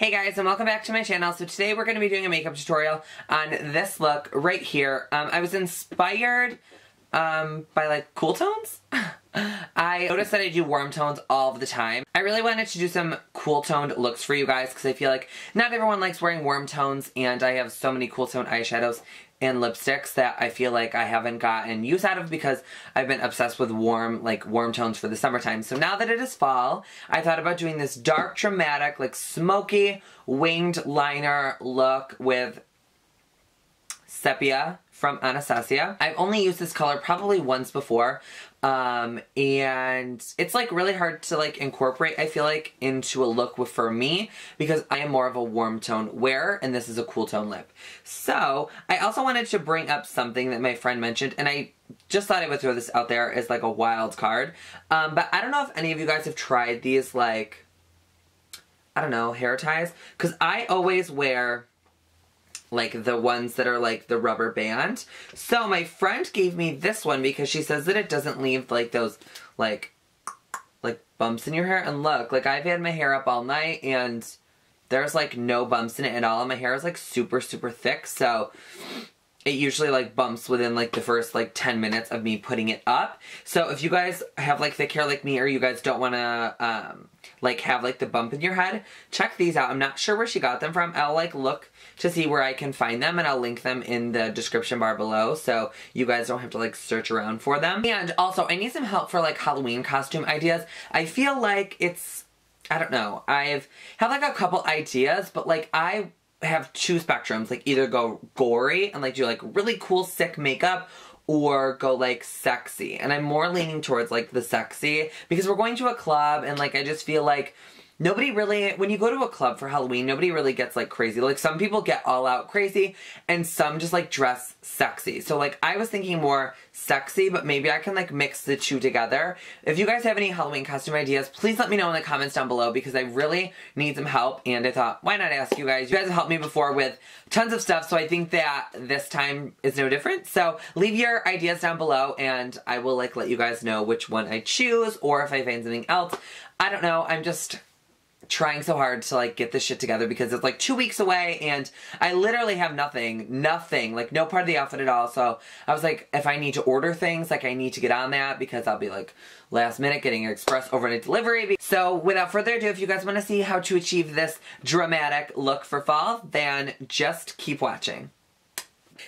Hey guys, and welcome back to my channel. So today we're going to be doing a makeup tutorial on this look right here. I was inspired by like cool tones. I noticed that I do warm tones all the time. I really wanted to do some cool toned looks for you guys because I feel like not everyone likes wearing warm tones, and I have so many cool toned eyeshadows and lipsticks that I feel like I haven't gotten use out of because I've been obsessed with warm tones for the summertime. So now that it is fall, I thought about doing this dark, dramatic, like smoky winged liner look with Sepia from Anastasia. I've only used this color probably once before, and it's like really hard to like incorporate, I feel like, into a look for me because I am more of a warm tone wearer and this is a cool tone lip. So I also wanted to bring up something that my friend mentioned, and I just thought I would throw this out there as like a wild card. But I don't know if any of you guys have tried these, like, I don't know, hair ties, because I always wear like the ones that are like the rubber band. So my friend gave me this one because she says that it doesn't leave like those like bumps in your hair. And look, like I've had my hair up all night and there's like no bumps in it at all. And my hair is like super, super thick. So it usually like bumps within like the first like 10 minutes of me putting it up. So if you guys have like thick hair like me, or you guys don't want to like have like the bump in your head, check these out. I'm not sure where she got them from. I'll like look to see where I can find them, and I'll link them in the description bar below so you guys don't have to like search around for them. And also I need some help for like Halloween costume ideas. I feel like it's, I don't know, I've had like a couple ideas, but like I have two spectrums, like either go gory and like do like really cool sick makeup, or go like sexy. And I'm more leaning towards like the sexy because we're going to a club, and like I just feel like nobody really, when you go to a club for Halloween, nobody really gets like crazy. Like some people get all out crazy and some just like dress sexy. So like I was thinking more sexy, but maybe I can like mix the two together. If you guys have any Halloween costume ideas, please let me know in the comments down below because I really need some help, and I thought, why not ask you guys? You guys have helped me before with tons of stuff, so I think that this time is no different. So leave your ideas down below and I will like let you guys know which one I choose, or if I find something else. I don't know, I'm just trying so hard to like get this shit together because it's like 2 weeks away and I literally have nothing, like no part of the outfit at all. So I was like, if I need to order things, like I need to get on that because I'll be like last minute getting an express overnight delivery. So without further ado, if you guys want to see how to achieve this dramatic look for fall, then just keep watching.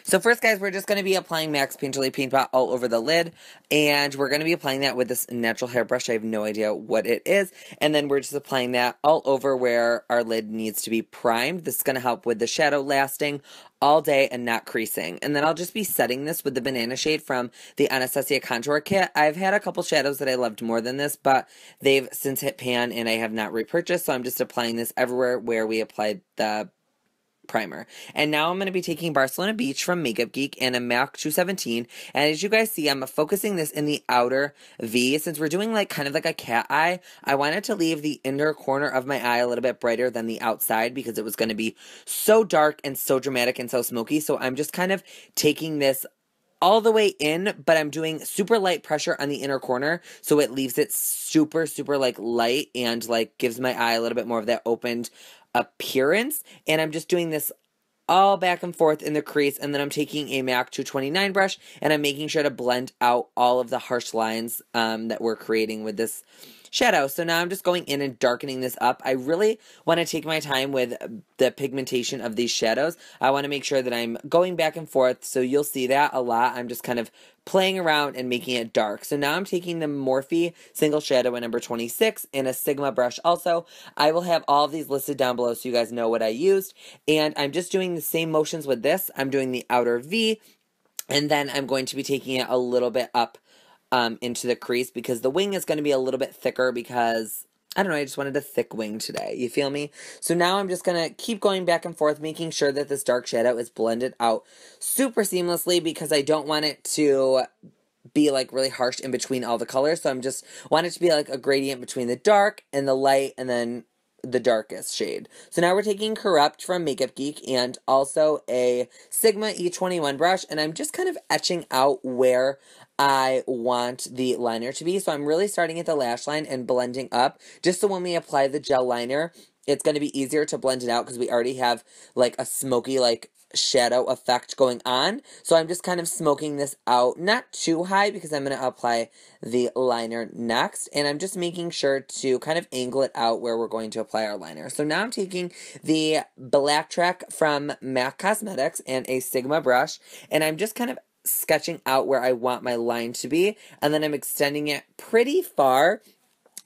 So first, guys, we're just going to be applying MAC's Painterly Paint Pot all over the lid, and we're going to be applying that with this natural hairbrush. I have no idea what it is, and then we're just applying that all over where our lid needs to be primed. This is going to help with the shadow lasting all day and not creasing. And then I'll just be setting this with the banana shade from the Anastasia Contour Kit. I've had a couple shadows that I loved more than this, but they've since hit pan and I have not repurchased, so I'm just applying this everywhere where we applied the primer. And now I'm going to be taking Barcelona Beach from Makeupgeek and a MAC 217, and as you guys see, I'm focusing this in the outer V. Since we're doing like kind of like a cat eye, I wanted to leave the inner corner of my eye a little bit brighter than the outside because it was going to be so dark and so dramatic and so smoky. So I'm just kind of taking this all the way in, but I'm doing super light pressure on the inner corner so it leaves it super, super like light and like gives my eye a little bit more of that opened appearance. And I'm just doing this all back and forth in the crease, and then I'm taking a MAC 229 brush and I'm making sure to blend out all of the harsh lines that we're creating with this shadow. So now I'm just going in and darkening this up. I really want to take my time with the pigmentation of these shadows. I want to make sure that I'm going back and forth, so you'll see that a lot. I'm just kind of playing around and making it dark. So now I'm taking the Morphe Single Shadow in number 26 and a Sigma brush also. I will have all of these listed down below so you guys know what I used. And I'm just doing the same motions with this. I'm doing the outer V, and then I'm going to be taking it a little bit up into the crease because the wing is going to be a little bit thicker because, I don't know, I just wanted a thick wing today. You feel me? So now I'm just going to keep going back and forth, making sure that this dark shadow is blended out super seamlessly because I don't want it to be like really harsh in between all the colors. So I'm just want it to be like a gradient between the dark and the light and then the darkest shade. So now we're taking Corrupt from Makeupgeek and also a Sigma E21 brush, and I'm just kind of etching out where I want the liner to be. So I'm really starting at the lash line and blending up, just so when we apply the gel liner, it's going to be easier to blend it out because we already have like a smoky like shadow effect going on. So I'm just kind of smoking this out, not too high because I'm going to apply the liner next, and I'm just making sure to kind of angle it out where we're going to apply our liner. So now I'm taking the Black Track from MAC Cosmetics and a Sigma brush, and I'm just kind of sketching out where I want my line to be, and then I'm extending it pretty far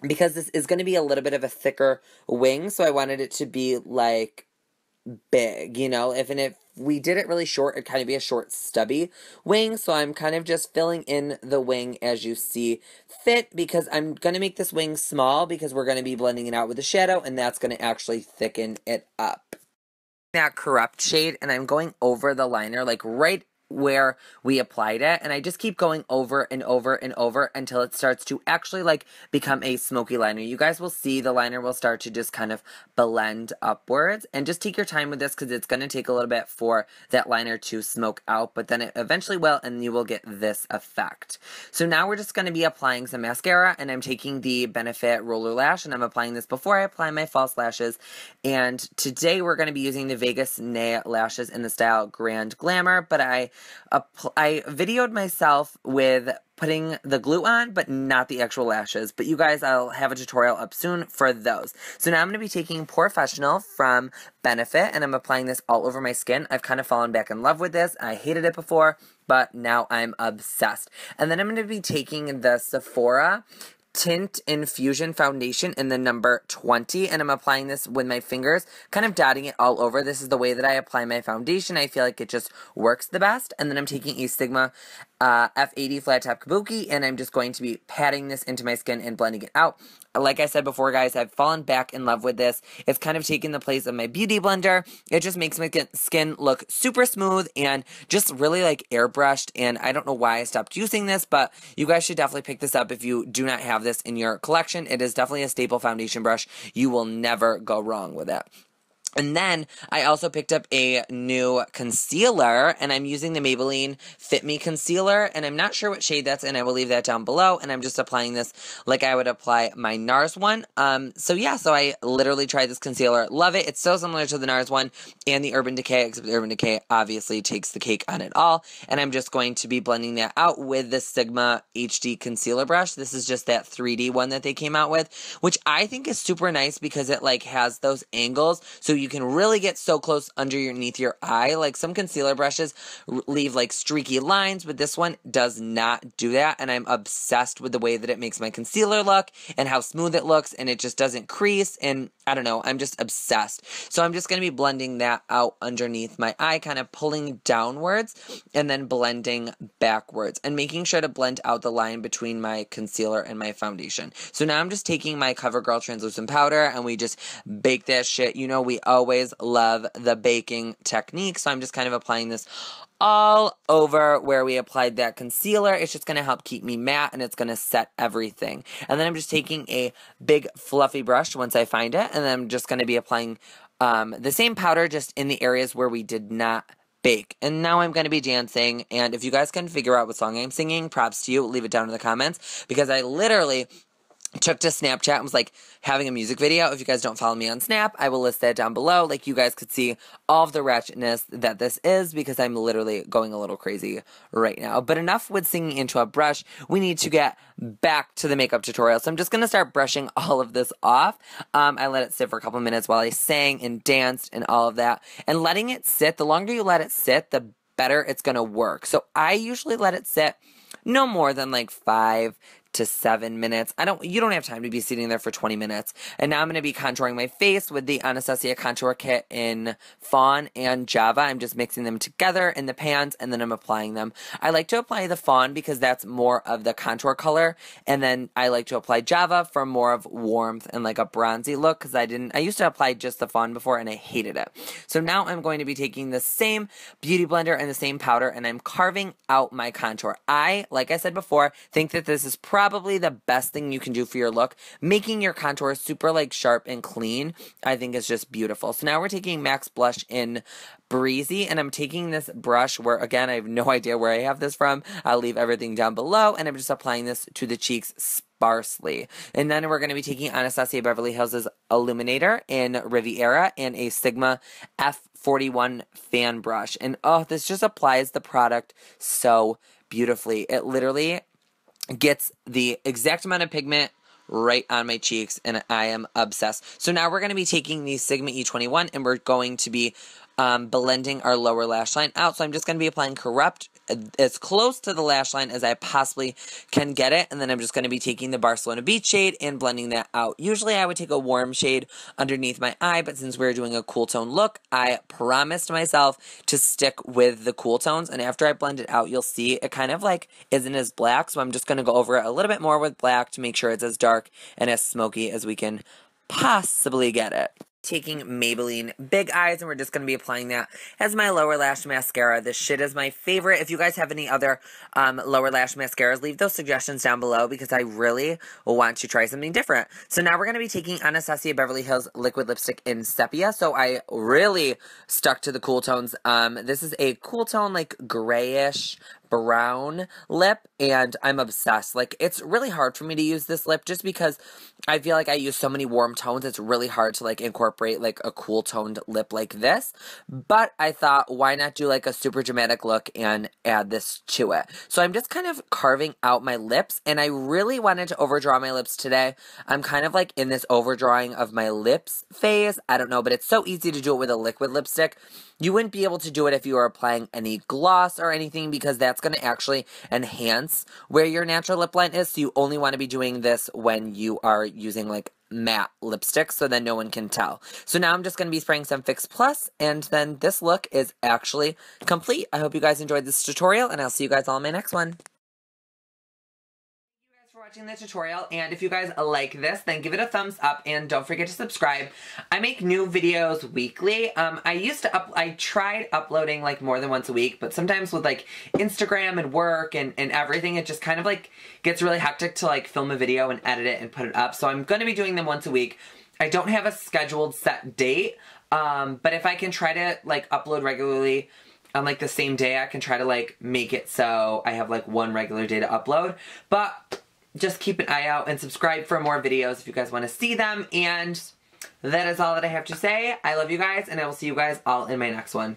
because this is going to be a little bit of a thicker wing, so I wanted it to be like big, you know. If we did it really short, it'd kind of be a short stubby wing, so I'm kind of just filling in the wing as you see fit, because I'm going to make this wing small because we're going to be blending it out with the shadow, and that's going to actually thicken it up. That corrupt shade, and I'm going over the liner like right where we applied it, and I just keep going over and over and over until it starts to actually like become a smoky liner. You guys will see the liner will start to just kind of blend upwards, and just take your time with this because it's going to take a little bit for that liner to smoke out, but then it eventually will, and you will get this effect. So now we're just going to be applying some mascara, and I'm taking the Benefit Roller Lash, and I'm applying this before I apply my false lashes, and today we're going to be using the Vegas nail lashes in the style Grand Glamour, but I videoed myself with putting the glue on, but not the actual lashes. But you guys, I'll have a tutorial up soon for those. So now I'm going to be taking POREfessional from Benefit, and I'm applying this all over my skin. I've kind of fallen back in love with this. I hated it before, but now I'm obsessed. And then I'm going to be taking the Sephora Tint Infusion Foundation in the number 20, and I'm applying this with my fingers, kind of dotting it all over. This is the way that I apply my foundation. I feel like it just works the best. And then I'm taking a Sigma F80 Flat Top Kabuki, and I'm just going to be patting this into my skin and blending it out. Like I said before, guys, I've fallen back in love with this. It's kind of taken the place of my beauty blender. It just makes my skin look super smooth and just really like airbrushed, and I don't know why I stopped using this, but you guys should definitely pick this up if you do not have this in your collection. It is definitely a staple foundation brush. You will never go wrong with it. And then I also picked up a new concealer, and I'm using the Maybelline Fit Me concealer, and I'm not sure what shade that's in. I will leave that down below, and I'm just applying this like I would apply my NARS one. So I literally tried this concealer. Love it. It's so similar to the NARS one and the Urban Decay, except the Urban Decay obviously takes the cake on it all, and I'm just going to be blending that out with the Sigma HD concealer brush. This is just that 3D one that they came out with, which I think is super nice because it like has those angles, so you can really get so close underneath your eye. Like some concealer brushes leave like streaky lines, but this one does not do that, and I'm obsessed with the way that it makes my concealer look and how smooth it looks, and it just doesn't crease, and I don't know, I'm just obsessed. So I'm just going to be blending that out underneath my eye, kind of pulling downwards and then blending backwards and making sure to blend out the line between my concealer and my foundation. So now I'm just taking my Covergirl Translucent powder, and we just bake that shit. You know, we always love the baking technique, so I'm just kind of applying this all over where we applied that concealer. It's just going to help keep me matte, and it's going to set everything. And then I'm just taking a big fluffy brush once I find it, and then I'm just going to be applying the same powder just in the areas where we did not bake. And now I'm going to be dancing, and if you guys can figure out what song I'm singing, props to you. Leave it down in the comments, because I literally took to Snapchat and was like having a music video. If you guys don't follow me on Snap, I will list that down below. Like, you guys could see all of the ratchetness that this is, because I'm literally going a little crazy right now. But enough with singing into a brush. We need to get back to the makeup tutorial. So I'm just going to start brushing all of this off. I let it sit for a couple minutes while I sang and danced and all of that. And letting it sit, the longer you let it sit, the better it's going to work. So I usually let it sit no more than like 5 to 7 minutes. You don't have time to be sitting there for 20 minutes. And now I'm going to be contouring my face with the Anastasia Contour Kit in Fawn and Java. I'm just mixing them together in the pans, and then I'm applying them. I like to apply the Fawn because that's more of the contour color, and then I like to apply Java for more of warmth and like a bronzy look, because I used to apply just the Fawn before and I hated it. So now I'm going to be taking the same beauty blender and the same powder, and I'm carving out my contour. Like I said before, think that this is probably the best thing you can do for your look. Making your contour super like sharp and clean, I think is just beautiful. So now we're taking MAC's blush in Breezy, and I'm taking this brush where, again, I have no idea where I have this from. I'll leave everything down below, and I'm just applying this to the cheeks Barcelona. And then we're going to be taking Anastasia Beverly Hills' Illuminator in Riviera and a Sigma F41 fan brush. And oh, this just applies the product so beautifully. It literally gets the exact amount of pigment right on my cheeks, and I am obsessed. So now we're going to be taking the Sigma E21, and we're going to be blending our lower lash line out. So I'm just going to be applying Corrupt as close to the lash line as I possibly can get it, and then I'm just going to be taking the Barcelona Beach shade and blending that out. Usually I would take a warm shade underneath my eye, but since we're doing a cool tone look, I promised myself to stick with the cool tones, and after I blend it out, you'll see it kind of like isn't as black, so I'm just going to go over it a little bit more with black to make sure it's as dark and as smoky as we can possibly get it. Taking Maybelline Big Eyes, and we're just going to be applying that as my lower lash mascara. This shit is my favorite. If you guys have any other lower lash mascaras, leave those suggestions down below because I really want to try something different. So now we're going to be taking Anastasia Beverly Hills Liquid Lipstick in Sepia. So I really stuck to the cool tones. This is a cool tone, like grayish brown lip, and I'm obsessed. Like, it's really hard for me to use this lip just because I feel like I use so many warm tones. It's really hard to like incorporate like a cool toned lip like this, but I thought, why not do like a super dramatic look and add this to it? So I'm just kind of carving out my lips, and I really wanted to overdraw my lips today. I'm kind of like in this overdrawing of my lips phase. I don't know, but it's so easy to do it with a liquid lipstick. You wouldn't be able to do it if you were applying any gloss or anything because that's going to actually enhance where your natural lip line is. So you only want to be doing this when you are using like matte lipstick so then no one can tell. So now I'm just going to be spraying some Fix Plus, and then this look is actually complete. I hope you guys enjoyed this tutorial, and I'll see you guys all in my next one. Watching the tutorial, and if you guys like this, then give it a thumbs up and don't forget to subscribe. I make new videos weekly. I tried uploading like more than once a week, but sometimes with like Instagram and work and everything, it just kind of like gets really hectic to like film a video and edit it and put it up. So I'm going to be doing them once a week. I don't have a scheduled set date, but if I can try to like upload regularly on like the same day, I can try to like make it so I have like one regular day to upload. But just keep an eye out and subscribe for more videos if you guys want to see them. And that is all that I have to say. I love you guys, and I will see you guys all in my next one.